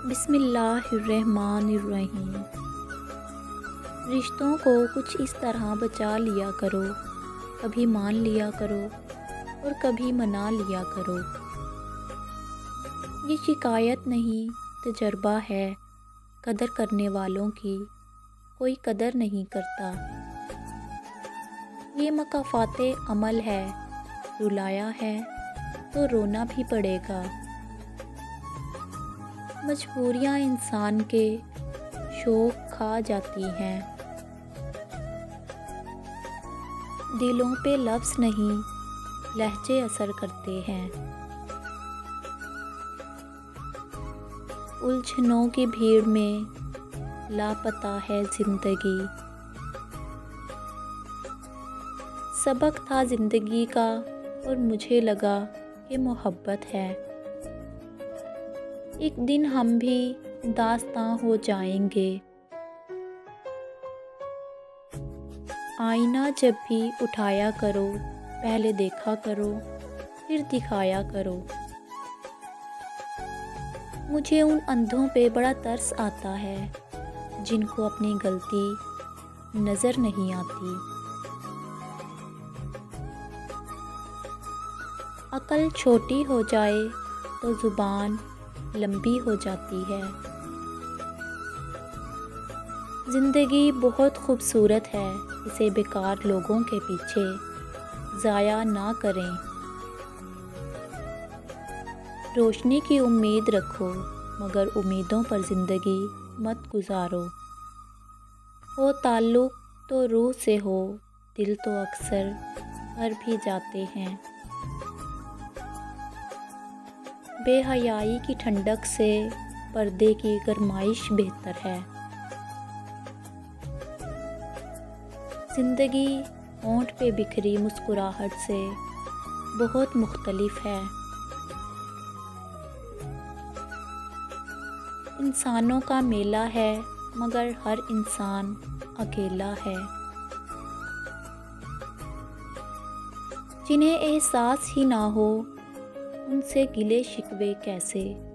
بسم اللہ الرحمن الرحیم۔ رشتوں کو کچھ اس طرح بچا لیا کرو، کبھی مان لیا کرو اور کبھی منا لیا کرو۔ یہ شکایت نہیں، تجربہ ہے۔ قدر کرنے والوں کی کوئی قدر نہیں کرتا۔ یہ مکافات عمل ہے، رلایا ہے تو رونا بھی پڑے گا۔ مجبوریاں انسان کے شوق کھا جاتی ہیں۔ دلوں پہ لفظ نہیں، لہجے اثر کرتے ہیں۔ الجھنوں کی بھیڑ میں لاپتہ ہے زندگی۔ سبق تھا زندگی کا اور مجھے لگا کہ محبت ہے۔ ایک دن ہم بھی داستاں ہو جائیں گے۔ آئینہ جب بھی اٹھایا کرو، پہلے دیکھا کرو پھر دکھایا کرو۔ مجھے ان اندھوں پہ بڑا ترس آتا ہے جن کو اپنی غلطی نظر نہیں آتی۔ عقل چھوٹی ہو جائے تو زبان لمبی ہو جاتی ہے۔ زندگی بہت خوبصورت ہے، اسے بیکار لوگوں کے پیچھے ضائع نہ کریں۔ روشنی کی امید رکھو مگر امیدوں پر زندگی مت گزارو۔ ہو تعلق تو روح سے ہو، دل تو اکثر مر بھی جاتے ہیں۔ بے حیائی کی ٹھنڈک سے پردے کی گرمائش بہتر ہے۔ زندگی ہونٹ پہ بکھری مسکراہٹ سے بہت مختلف ہے۔ انسانوں کا میلہ ہے مگر ہر انسان اکیلا ہے۔ جنہیں احساس ہی نہ ہو ان سے گلے شکوے کیسے۔